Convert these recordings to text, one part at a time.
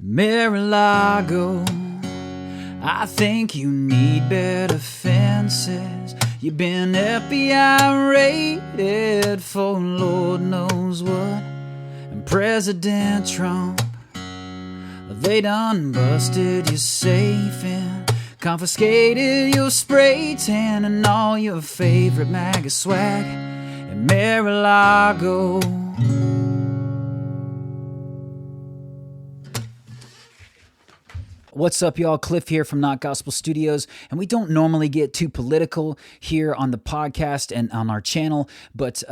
Mar-A-Lago, I think you need better fences. You've been FBI raided for Lord knows what. And President Trump, they done busted your safe and confiscated your spray tan and all your favorite MAGA swag in Mar-A-Lago. What's up, y'all? Cliff here from Not Gospel Studios, and we don't normally get too political here on the podcast and on our channel, but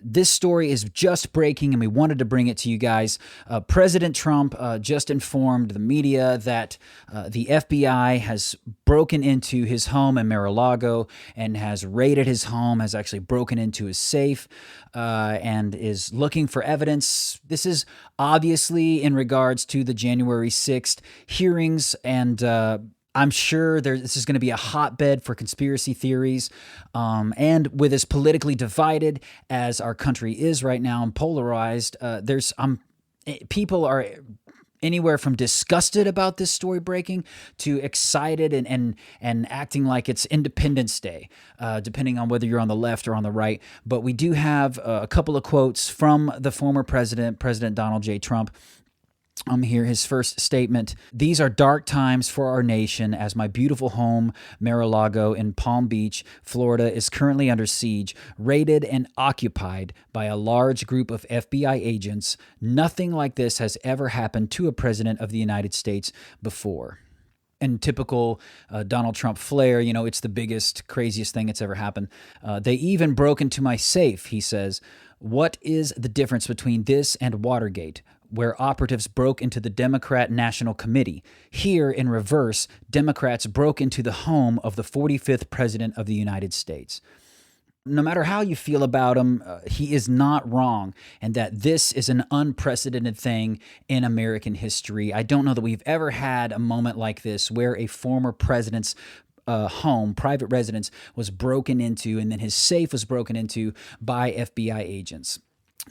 this story is just breaking, and we wanted to bring it to you guys. President Trump just informed the media that the FBI has broken into his home in Mar-A-Lago and has raided his home, has actually broken into his safe, and is looking for evidence. This is obviously in regards to the January 6th hearings, and I'm sure this is going to be a hotbed for conspiracy theories. And with as politically divided as our country is right now and polarized, people are anywhere from disgusted about this story breaking to excited and acting like it's Independence Day, depending on whether you're on the left or on the right. But we do have a couple of quotes from the former president, President Donald J. Trump. Here, his first statement: "These are dark times for our nation as my beautiful home, Mar-A-Lago in Palm Beach, Florida, is currently under siege, raided and occupied by a large group of FBI agents. Nothing like this has ever happened to a president of the United States before." And typical Donald Trump flair, it's the biggest, craziest thing that's ever happened. "They even broke into my safe," he says. "What is the difference between this and Watergate, where operatives broke into the Democrat National Committee? Here, in reverse, Democrats broke into the home of the 45th President of the United States." No matter how you feel about him, he is not wrong, and that this is an unprecedented thing in American history. I don't know that we've ever had a moment like this where a former president's home, private residence, was broken into, and then his safe was broken into by FBI agents.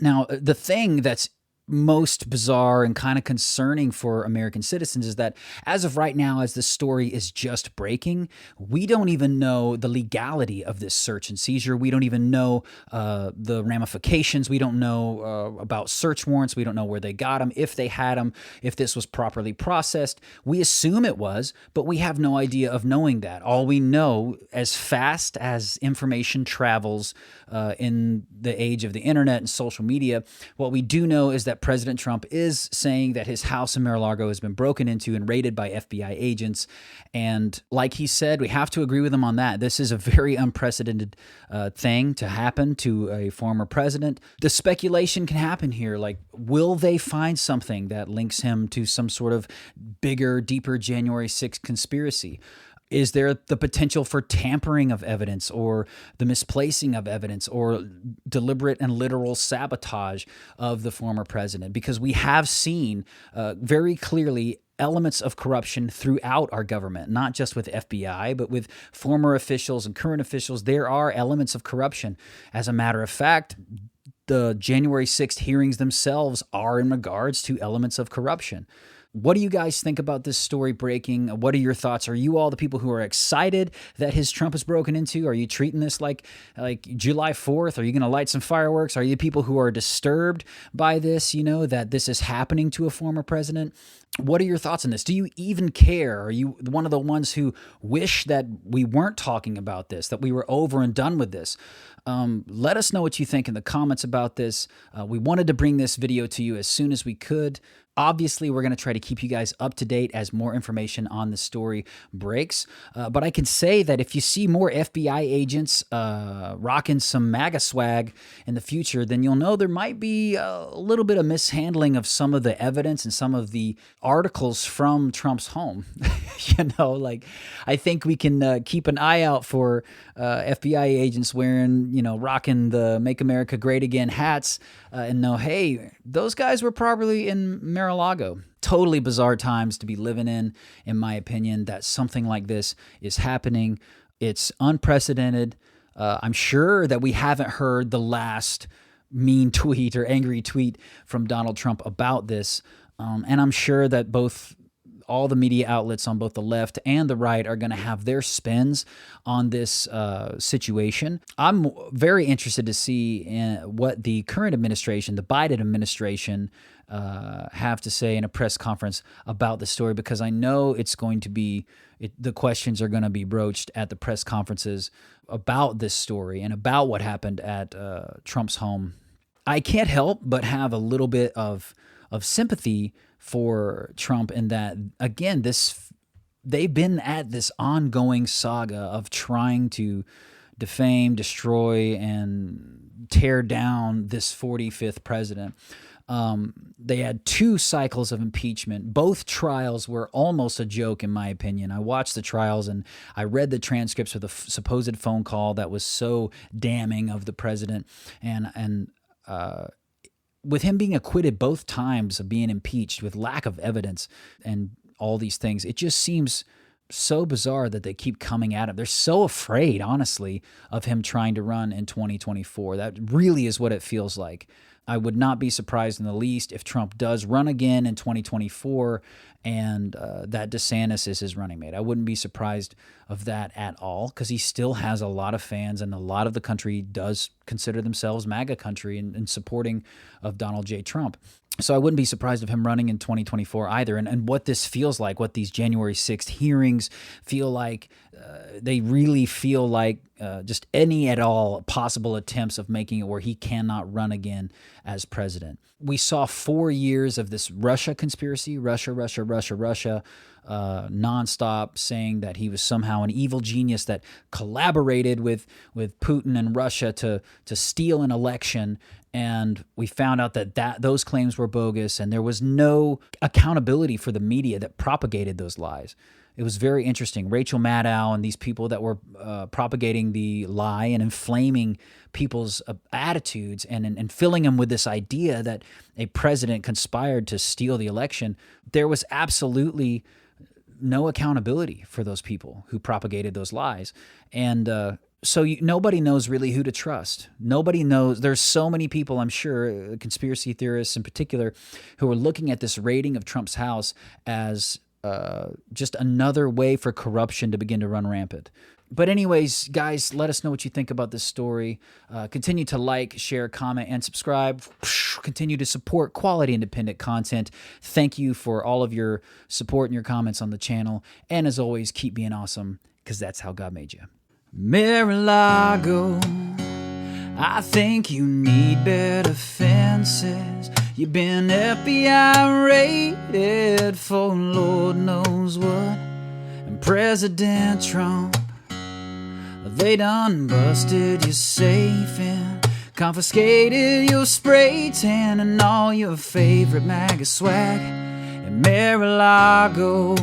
Now, the thing that's most bizarre and kind of concerning for American citizens is that as of right now, as this story is just breaking, we don't even know the legality of this search and seizure. We don't even know the ramifications. We don't know about search warrants. We don't know where they got them, if they had them, if this was properly processed. We assume it was, but we have no idea of knowing that. All we know, as fast as information travels in the age of the internet and social media, what we do know is that President Trump is saying that his house in Mar-A-Lago has been broken into and raided by FBI agents. And like he said, we have to agree with him on that. This is a very unprecedented thing to happen to a former president. The speculation can happen here. Like, will they find something that links him to some sort of bigger, deeper January 6th conspiracy? Is there the potential for tampering of evidence, or the misplacing of evidence, or deliberate and literal sabotage of the former president? Because we have seen very clearly elements of corruption throughout our government, not just with FBI, but with former officials and current officials. There are elements of corruption. As a matter of fact, the January 6th hearings themselves are in regards to elements of corruption. What do you guys think about this story breaking? What are your thoughts? Are you all the people who are excited that his Trump is broken into? Are you treating this like July 4th? Are you going to light some fireworks? Are you people who are disturbed by this, that this is happening to a former president? What are your thoughts on this? Do you even care? Are you one of the ones who wish that we weren't talking about this, that we were over and done with this? Let us know what you think in the comments about this. We wanted to bring this video to you as soon as we could. Obviously, we're going to try to keep you guys up to date as more information on the story breaks. But I can say that if you see more FBI agents rocking some MAGA swag in the future, then you'll know there might be a little bit of mishandling of some of the evidence and some of the articles from Trump's home. I think we can keep an eye out for FBI agents wearing, rocking the Make America Great Again hats and know, hey, those guys were probably in Mar-A-Lago. Totally bizarre times to be living in my opinion, that something like this is happening. It's unprecedented. I'm sure that we haven't heard the last mean tweet or angry tweet from Donald Trump about this. And I'm sure that all the media outlets on both the left and the right are going to have their spins on this situation. I'm very interested to see what the current administration, the Biden administration, have to say in a press conference about the story, because I know it's going to be, the questions are going to be broached at the press conferences about this story and about what happened at Trump's home. I can't help but have a little bit of sympathy for Trump in that, again, they've been at this ongoing saga of trying to defame, destroy, and tear down this 45th president. They had 2 cycles of impeachment. Both trials were almost a joke, in my opinion. I watched the trials and I read the transcripts of the supposed phone call that was so damning of the president, and with him being acquitted both times of being impeached with lack of evidence and all these things, it just seems so bizarre that they keep coming at him. They're so afraid, honestly, of him trying to run in 2024. That really is what it feels like. I would not be surprised in the least if Trump does run again in 2024 and that DeSantis is his running mate. I wouldn't be surprised of that at all, because he still has a lot of fans and a lot of the country does consider themselves MAGA country and supporting of Donald J. Trump. So I wouldn't be surprised of him running in 2024 either. And what this feels like, what these January 6th hearings feel like, they really feel like just any at all possible attempts of making it where he cannot run again as president. We saw 4 years of this Russia conspiracy, Russia, nonstop, saying that he was somehow an evil genius that collaborated with Putin and Russia to steal an election. And we found out that those claims were bogus, and there was no accountability for the media that propagated those lies. It was very interesting. Rachel Maddow and these people that were propagating the lie and inflaming people's attitudes and filling them with this idea that a president conspired to steal the election. There was absolutely no accountability for those people who propagated those lies. And so nobody knows really who to trust. Nobody knows. There's so many people, I'm sure, conspiracy theorists in particular, who are looking at this raiding of Trump's house as just another way for corruption to begin to run rampant. But anyways, guys, let us know what you think about this story. Continue to like, share, comment, and subscribe. Continue to support quality independent content. Thank you for all of your support and your comments on the channel. And as always, keep being awesome, because that's how God made you. Mar-A-Lago, I think you need better fences. You've been FBI raided for Lord knows what. And President Trump, they done busted your safe and confiscated your spray tan and all your favorite MAGA swag in Mar-A-Lago.